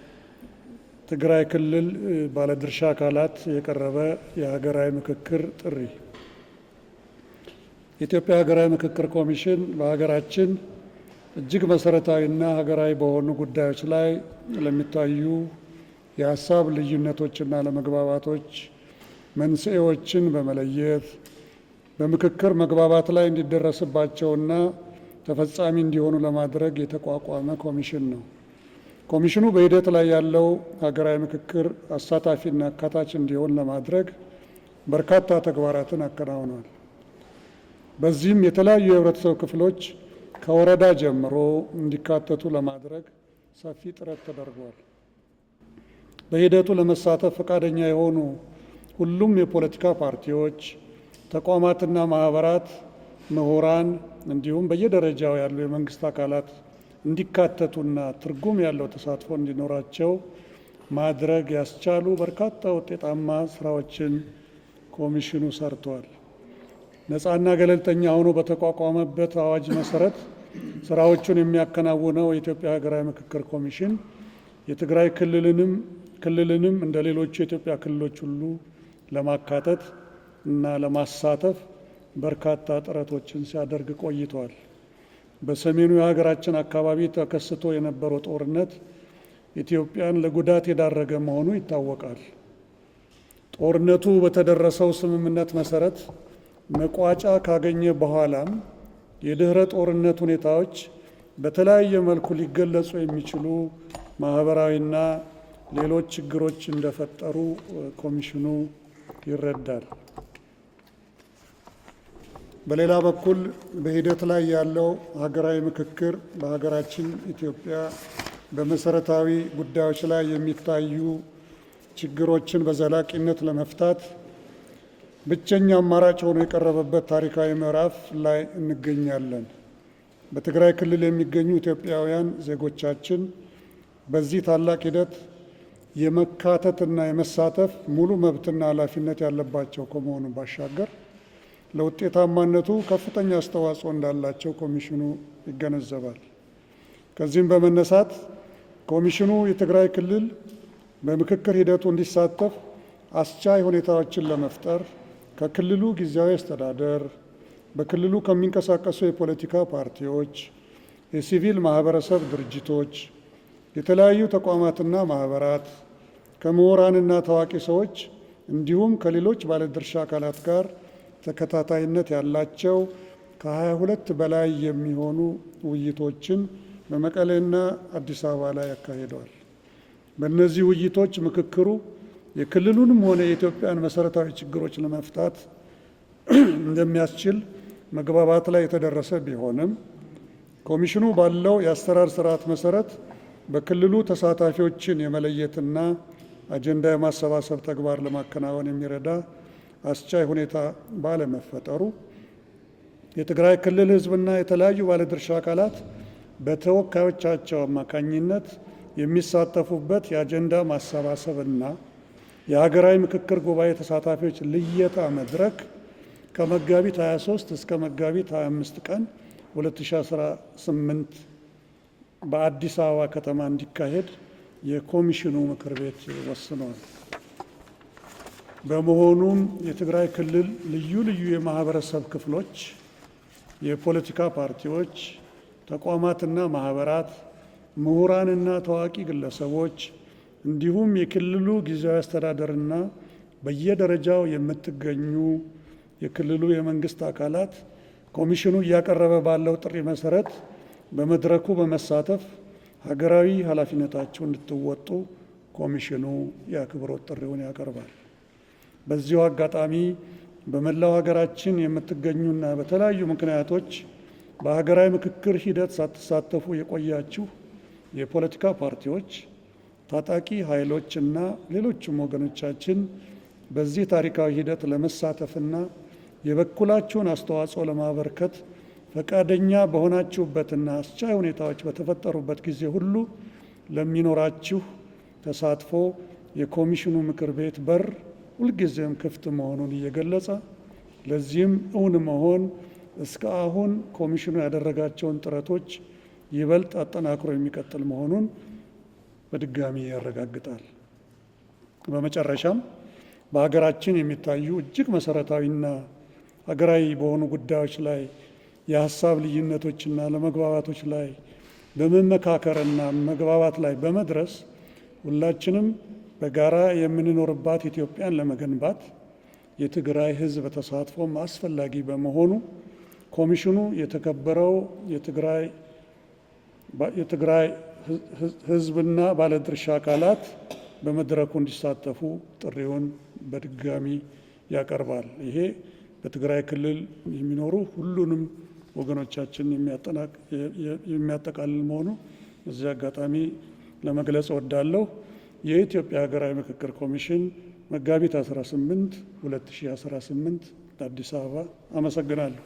ለትግራይ ክልል ባለድርሻ አካላት የቀረበ የሀገራዊ ምክክር ጥሪ። የኢትዮጵያ ሀገራዊ ምክክር ኮሚሽን በሀገራችን እጅግ መሰረታዊና ሀገራዊ በሆኑ ጉዳዮች ላይ ለሚታዩ የሀሳብ ልዩነቶችና ለመግባባቶች መንስኤዎችን በመለየት በምክክር መግባባት ላይ እንዲደረስባቸውና ተፈጻሚ እንዲሆኑ ለማድረግ የተቋቋመ ኮሚሽን ነው። ኮሚሽኑ በሂደት ላይ ያለው ሀገራዊ ምክክር አሳታፊና አካታች እንዲሆን ለማድረግ በርካታ ተግባራትን አከናውኗል። በዚህም የተለያዩ የህብረተሰብ ክፍሎች ከወረዳ ጀምሮ እንዲካተቱ ለማድረግ ሰፊ ጥረት ተደርጓል። በሂደቱ ለመሳተፍ ፈቃደኛ የሆኑ ሁሉም የፖለቲካ ፓርቲዎች፣ ተቋማትና ማህበራት፣ ምሁራን እንዲሁም በየደረጃው ያሉ የመንግስት አካላት እንዲካተቱና ትርጉም ያለው ተሳትፎ እንዲኖራቸው ማድረግ ያስቻሉ በርካታ ውጤታማ ስራዎችን ኮሚሽኑ ሰርቷል። ነፃና ገለልተኛ ሆኖ በተቋቋመበት አዋጅ መሰረት ስራዎቹን የሚያከናውነው የኢትዮጵያ ሀገራዊ ምክክር ኮሚሽን የትግራይ ክልልንም እንደ ሌሎቹ የኢትዮጵያ ክልሎች ሁሉ ለማካተት እና ለማሳተፍ በርካታ ጥረቶችን ሲያደርግ ቆይቷል። በሰሜኑ የሀገራችን አካባቢ ተከስቶ የነበረው ጦርነት ኢትዮጵያን ለጉዳት የዳረገ መሆኑ ይታወቃል። ጦርነቱ በተደረሰው ስምምነት መሰረት መቋጫ ካገኘ በኋላም የድህረ ጦርነት ሁኔታዎች በተለያየ መልኩ ሊገለጹ የሚችሉ ማህበራዊና ሌሎች ችግሮች እንደፈጠሩ ኮሚሽኑ ይረዳል። በሌላ በኩል በሂደት ላይ ያለው ሀገራዊ ምክክር በሀገራችን ኢትዮጵያ በመሰረታዊ ጉዳዮች ላይ የሚታዩ ችግሮችን በዘላቂነት ለመፍታት ብቸኛ አማራጭ ሆኖ የቀረበበት ታሪካዊ ምዕራፍ ላይ እንገኛለን። በትግራይ ክልል የሚገኙ ኢትዮጵያውያን ዜጎቻችን በዚህ ታላቅ ሂደት የመካተትና የመሳተፍ ሙሉ መብትና ኃላፊነት ያለባቸው ከመሆኑ ባሻገር ለውጤታማነቱ ከፍተኛ አስተዋጽኦ እንዳላቸው ኮሚሽኑ ይገነዘባል። ከዚህም በመነሳት ኮሚሽኑ የትግራይ ክልል በምክክር ሂደቱ እንዲሳተፍ አስቻይ ሁኔታዎችን ለመፍጠር ከክልሉ ጊዜያዊ አስተዳደር፣ በክልሉ ከሚንቀሳቀሱ የፖለቲካ ፓርቲዎች፣ የሲቪል ማህበረሰብ ድርጅቶች፣ የተለያዩ ተቋማትና ማህበራት፣ ከምሁራንና ታዋቂ ሰዎች እንዲሁም ከሌሎች ባለድርሻ አካላት ጋር ተከታታይነት ያላቸው ከ22 በላይ የሚሆኑ ውይይቶችን በመቀሌና አዲስ አበባ ላይ ያካሂደዋል። በእነዚህ ውይይቶች ምክክሩ የክልሉንም ሆነ የኢትዮጵያን መሰረታዊ ችግሮች ለመፍታት እንደሚያስችል መግባባት ላይ የተደረሰ ቢሆንም ኮሚሽኑ ባለው የአሰራር ስርዓት መሰረት በክልሉ ተሳታፊዎችን የመለየትና አጀንዳ የማሰባሰብ ተግባር ለማከናወን የሚረዳ አስቻይ ሁኔታ ባለመፈጠሩ የትግራይ ክልል ሕዝብና የተለያዩ ባለድርሻ አካላት በተወካዮቻቸው አማካኝነት የሚሳተፉበት የአጀንዳ ማሰባሰብና የሀገራዊ ምክክር ጉባኤ ተሳታፊዎች ልየታ መድረክ ከመጋቢት 23 እስከ መጋቢት 25 ቀን 2018 በአዲስ አበባ ከተማ እንዲካሄድ የኮሚሽኑ ምክር ቤት ወስኗል። በመሆኑም የትግራይ ክልል ልዩ ልዩ የማህበረሰብ ክፍሎች፣ የፖለቲካ ፓርቲዎች፣ ተቋማትና ማህበራት፣ ምሁራንና ታዋቂ ግለሰቦች እንዲሁም የክልሉ ጊዜያዊ አስተዳደርና በየደረጃው የምትገኙ የክልሉ የመንግስት አካላት ኮሚሽኑ እያቀረበ ባለው ጥሪ መሰረት በመድረኩ በመሳተፍ ሀገራዊ ኃላፊነታቸውን እንድትወጡ ኮሚሽኑ የአክብሮት ጥሪውን ያቀርባል። በዚሁ አጋጣሚ በመላው ሀገራችን የምትገኙና በተለያዩ ምክንያቶች በሀገራዊ ምክክር ሂደት ሳትሳተፉ የቆያችሁ የፖለቲካ ፓርቲዎች፣ ታጣቂ ኃይሎች እና ሌሎችም ወገኖቻችን በዚህ ታሪካዊ ሂደት ለመሳተፍና የበኩላችሁን አስተዋጽኦ ለማበርከት ፈቃደኛ በሆናችሁበትና አስቻይ ሁኔታዎች በተፈጠሩበት ጊዜ ሁሉ ለሚኖራችሁ ተሳትፎ የኮሚሽኑ ምክር ቤት በር ሁልጊዜም ክፍት መሆኑን እየገለጸ ለዚህም እውን መሆን እስከ አሁን ኮሚሽኑ ያደረጋቸውን ጥረቶች ይበልጥ አጠናክሮ የሚቀጥል መሆኑን በድጋሚ ያረጋግጣል። በመጨረሻም በሀገራችን የሚታዩ እጅግ መሰረታዊና ሀገራዊ በሆኑ ጉዳዮች ላይ የሀሳብ ልዩነቶችና ለመግባባቶች ላይ በመመካከርና መግባባት ላይ በመድረስ ሁላችንም በጋራ የምንኖርባት ኢትዮጵያን ለመገንባት የትግራይ ሕዝብ ተሳትፎም አስፈላጊ በመሆኑ ኮሚሽኑ የተከበረው የትግራይ ሕዝብና ባለድርሻ አካላት በመድረኩ እንዲሳተፉ ጥሪውን በድጋሚ ያቀርባል። ይሄ በትግራይ ክልል የሚኖሩ ሁሉንም ወገኖቻችን የሚያጠቃልል መሆኑ እዚህ አጋጣሚ ለመግለጽ እወዳለሁ። የኢትዮጵያ ሀገራዊ ምክክር ኮሚሽን መጋቢት 18 2018 አዲስ አበባ። አመሰግናለሁ።